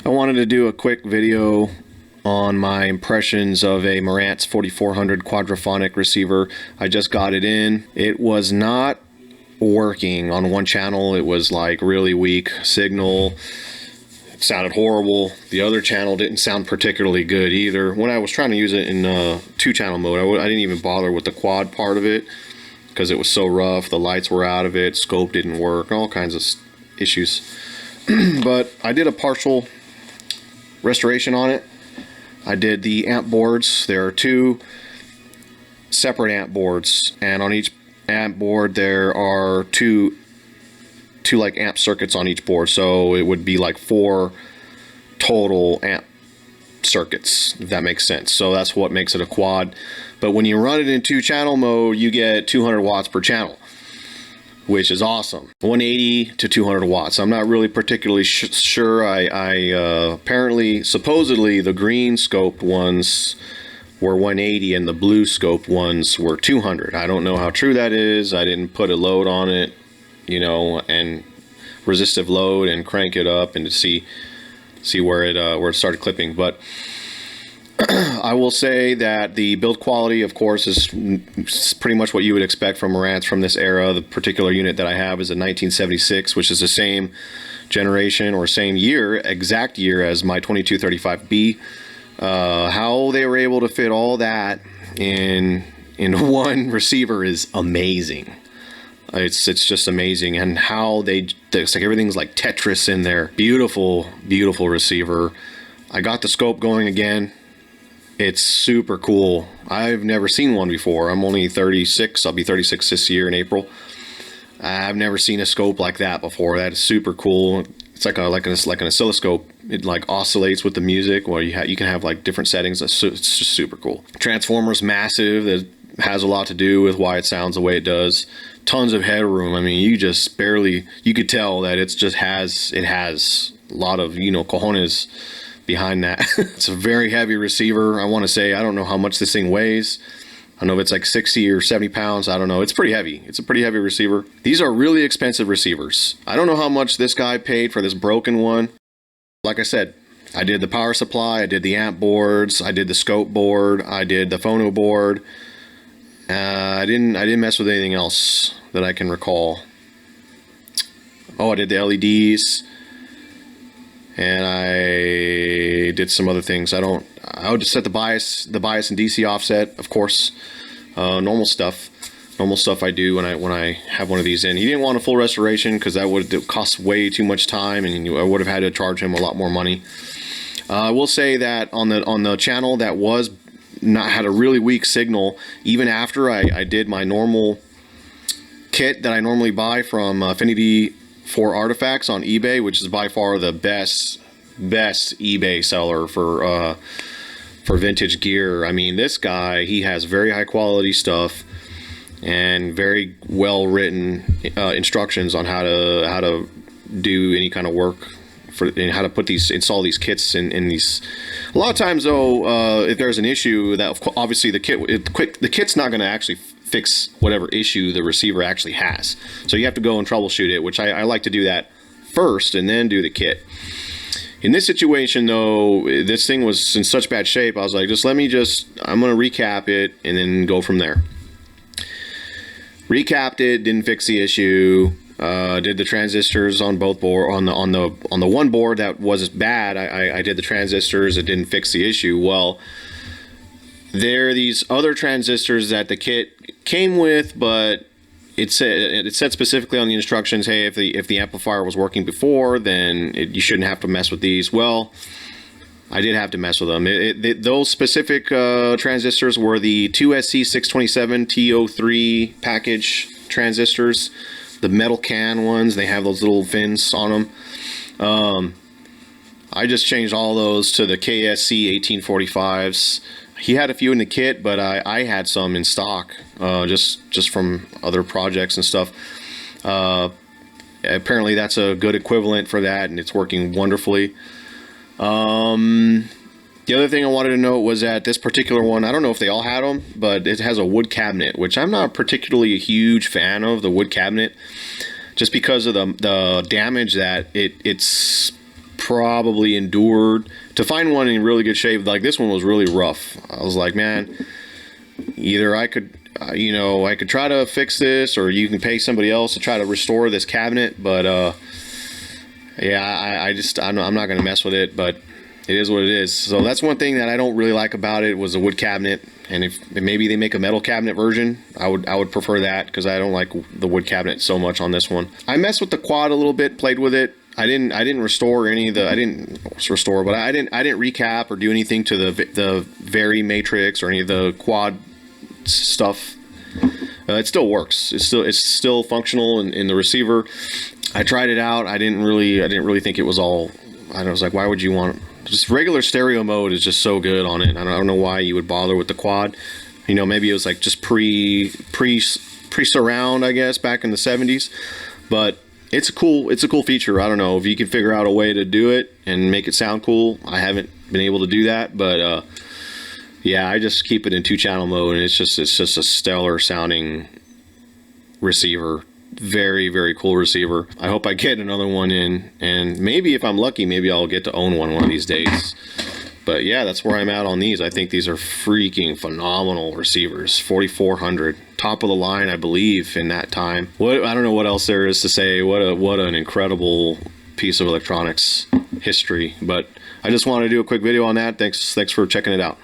I wanted to do a quick video on my impressions of a Marantz 4400 quadraphonic receiver. I just got it in. It was not working on one channel. It was like really weak signal. It sounded horrible. The other channel didn't sound particularly good either. When I was trying to use it in two-channel mode, I didn't even bother with the quad part of it because it was so rough. The lights were out of it, scope didn't work, all kinds of issues. But I did a partial restoration on it. I did the amp boards. There are two separate amp boards, and on each amp board there are two like amp circuits on each board, so it would be like 4 total amp circuits, if that makes sense. So that's what makes it a quad. But when you run it in 2-channel mode, you get 200 watts per channel, which is awesome. 180 to 200 watts. I'm not really particularly sure. Apparently, supposedly the green scoped ones were 180 and the blue scoped ones were 200. I don't know how true that is. I didn't put a load on it, you know, and resistive load and crank it up and to see where it started clipping. But I will say that the build quality, of course, is pretty much what you would expect from Marantz from this era. The particular unit that I have is a 1976, which is the same generation or same year, exact year as my 2235B. How they were able to fit all that in one receiver is amazing. It's just amazing, and how it's like everything's like Tetris in there. Beautiful receiver. I got the scope going again. It's super cool. I've never seen one before. I'm only 36. I'll be 36 this year in April. I've never seen a scope like that before. That is super cool. It's like an oscilloscope. It like oscillates with the music. Well, you can have like different settings. It's just super cool. Transformer's massive. That has a lot to do with why it sounds the way it does. Tons of headroom. I mean, you could tell that it has a lot of, you know, cojones behind that. It's a very heavy receiver. I want to say, I don't know how much this thing weighs. I don't know if it's like 60 or 70 pounds. I don't know. It's pretty heavy. It's a pretty heavy receiver. These are really expensive receivers. I don't know how much this guy paid for this broken one. Like I said, I did the power supply, I did the amp boards, I did the scope board, I did the phono board. I didn't mess with anything else that I can recall. Oh, I did the LEDs, and I did some other things. I would just set the bias and DC offset, of course. Normal stuff I do when I have one of these in. He didn't want a full restoration because that would cost way too much time, and I would have had to charge him a lot more money. I will say that on the channel that had a really weak signal, even after I did my normal kit that I normally buy from Affinity for Artifacts on eBay, which is by far the best eBay seller for vintage gear. I mean, this guy, he has very high quality stuff and very well written instructions on how to do any kind of work and how to install these kits in these. A lot of times though, if there's an issue, that obviously the kit's not going to actually fix whatever issue the receiver actually has. So you have to go and troubleshoot it, which I like to do that first and then do the kit. In this situation though, this thing was in such bad shape, I was like, I'm going to recap it and then go from there. Recapped it, didn't fix the issue. Did the transistors on both board on the one board that was bad. I did the transistors. It didn't fix the issue. Well, there are these other transistors that the kit came with, but it said specifically on the instructions, hey, if the amplifier was working before, then you shouldn't have to mess with these. Well, I did have to mess with them. Those specific transistors were the 2SC627 T03 package transistors. The metal can ones, they have those little fins on them. I just changed all those to the KSC 1845s. He had a few in the kit, but I had some in stock, just from other projects and stuff. Apparently that's a good equivalent for that, and it's working wonderfully. The other thing I wanted to note was that this particular one, I don't know if they all had them, but it has a wood cabinet, which I'm not particularly a huge fan of, the wood cabinet, just because of the damage that it's probably endured. To find one in really good shape, like this one was really rough. I was like, man, either I could, you know, I could try to fix this, or you can pay somebody else to try to restore this cabinet. But yeah, I'm not going to mess with it, but it is what it is. So that's one thing that I don't really like about it, was a wood cabinet. And if maybe they make a metal cabinet version, I would prefer that, because I don't like the wood cabinet so much on this one. I messed with the quad a little bit, played with it. I didn't restore any of the, I didn't recap or do anything to the Very Matrix or any of the quad stuff. It still works. It's still functional in the receiver. I tried it out. I didn't really think it was all. I was like, why would you want just regular stereo mode? Is just so good on it. I don't know why you would bother with the quad. You know, maybe it was like just pre surround, I guess, back in the 70s. But it's a cool feature. I don't know if you can figure out a way to do it and make it sound cool. I haven't been able to do that, but yeah, I just keep it in 2-channel mode, and it's just a stellar sounding receiver. Very, very cool receiver. I hope I get another one in, and maybe if I'm lucky, maybe I'll get to own one of these days. But yeah, that's where I'm at on these. I think these are freaking phenomenal receivers. 4400, top of the line, I believe, in that time. I don't know what else there is to say. What an incredible piece of electronics history. But I just wanted to do a quick video on that. Thanks for checking it out.